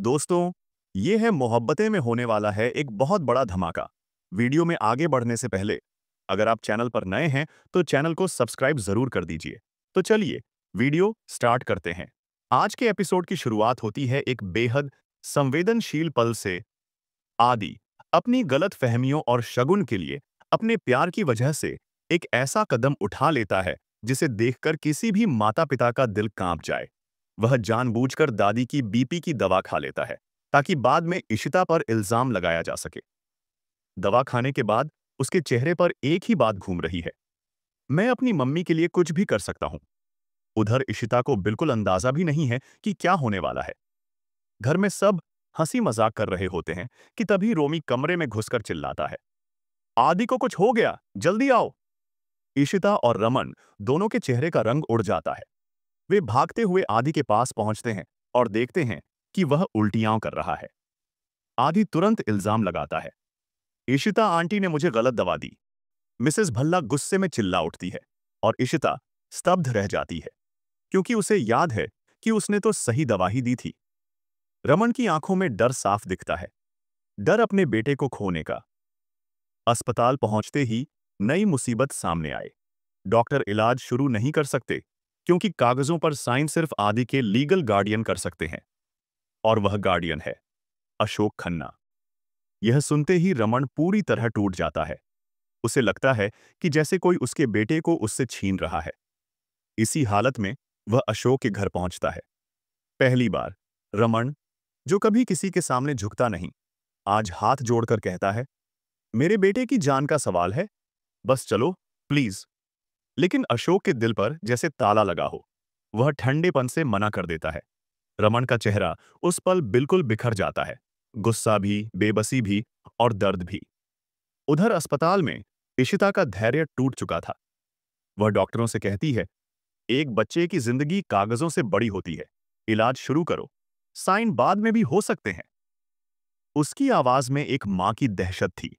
दोस्तों, ये है मोहब्बतें में होने वाला है एक बहुत बड़ा धमाका। वीडियो में आगे बढ़ने से पहले अगर आप चैनल पर नए हैं तो चैनल को सब्सक्राइब जरूर कर दीजिए। तो चलिए वीडियो स्टार्ट करते हैं। आज के एपिसोड की शुरुआत होती है एक बेहद संवेदनशील पल से। आदि अपनी गलत फहमियों और शगुन के लिए अपने प्यार की वजह से एक ऐसा कदम उठा लेता है जिसे देखकर किसी भी माता पिता का दिल कांप जाए। वह जानबूझकर दादी की बीपी की दवा खा लेता है ताकि बाद में इशिता पर इल्जाम लगाया जा सके। दवा खाने के बाद उसके चेहरे पर एक ही बात घूम रही है, मैं अपनी मम्मी के लिए कुछ भी कर सकता हूं। उधर इशिता को बिल्कुल अंदाजा भी नहीं है कि क्या होने वाला है। घर में सब हंसी मजाक कर रहे होते हैं कि तभी रोमी कमरे में घुसकर चिल्लाता है, आदि को कुछ हो गया, जल्दी आओ। इशिता और रमन दोनों के चेहरे का रंग उड़ जाता है। वे भागते हुए आदि के पास पहुंचते हैं और देखते हैं कि वह उल्टियां कर रहा है। आदि तुरंत इल्जाम लगाता है, इशिता आंटी ने मुझे गलत दवा दी। मिसेस भल्ला गुस्से में चिल्ला उठती है और इशिता स्तब्ध रह जाती है क्योंकि उसे याद है कि उसने तो सही दवा ही दी थी। रमन की आंखों में डर साफ दिखता है, डर अपने बेटे को खोने का। अस्पताल पहुंचते ही नई मुसीबत सामने आए। डॉक्टर इलाज शुरू नहीं कर सकते क्योंकि कागजों पर साइन सिर्फ आदि के लीगल गार्डियन कर सकते हैं, और वह गार्डियन है अशोक खन्ना। यह सुनते ही रमन पूरी तरह टूट जाता है। उसे लगता है कि जैसे कोई उसके बेटे को उससे छीन रहा है। इसी हालत में वह अशोक के घर पहुंचता है। पहली बार रमन, जो कभी किसी के सामने झुकता नहीं, आज हाथ जोड़कर कहता है, मेरे बेटे की जान का सवाल है, बस चलो प्लीज। लेकिन अशोक के दिल पर जैसे ताला लगा हो। वह ठंडेपन से मना कर देता है। रमन का चेहरा उस पल बिल्कुल बिखर जाता है, गुस्सा भी, बेबसी भी और दर्द भी। उधर अस्पताल में इशिता का धैर्य टूट चुका था। वह डॉक्टरों से कहती है, एक बच्चे की जिंदगी कागजों से बड़ी होती है, इलाज शुरू करो, साइन बाद में भी हो सकते हैं। उसकी आवाज में एक मां की दहशत थी,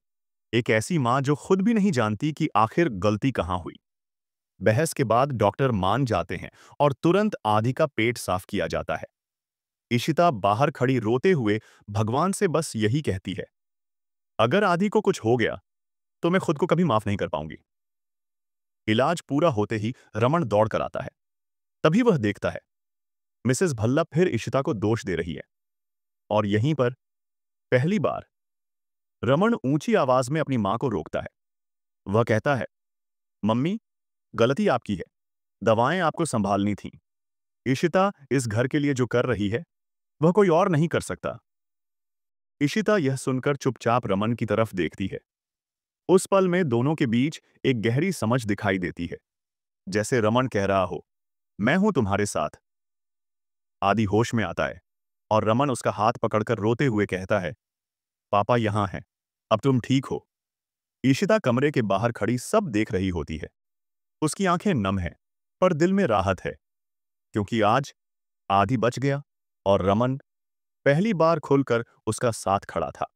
एक ऐसी मां जो खुद भी नहीं जानती कि आखिर गलती कहां हुई। बहस के बाद डॉक्टर मान जाते हैं और तुरंत आदि का पेट साफ किया जाता है। इशिता बाहर खड़ी रोते हुए भगवान से बस यही कहती है, अगर आदि को कुछ हो गया तो मैं खुद को कभी माफ नहीं कर पाऊंगी। इलाज पूरा होते ही रमन दौड़ कर आता है। तभी वह देखता है मिसेस भल्ला फिर इशिता को दोष दे रही है। और यहीं पर पहली बार रमन ऊंची आवाज में अपनी मां को रोकता है। वह कहता है, मम्मी, गलती आपकी है, दवाएं आपको संभालनी थीं। इशिता इस घर के लिए जो कर रही है वह कोई और नहीं कर सकता। इशिता यह सुनकर चुपचाप रमन की तरफ देखती है। उस पल में दोनों के बीच एक गहरी समझ दिखाई देती है, जैसे रमन कह रहा हो, मैं हूं तुम्हारे साथ। आदि होश में आता है और रमन उसका हाथ पकड़कर रोते हुए कहता है, पापा यहां हैं, अब तुम ठीक हो। ईशिता कमरे के बाहर खड़ी सब देख रही होती है। उसकी आंखें नम हैं, पर दिल में राहत है, क्योंकि आज आदि बच गया और रमन पहली बार खुलकर उसका साथ खड़ा था।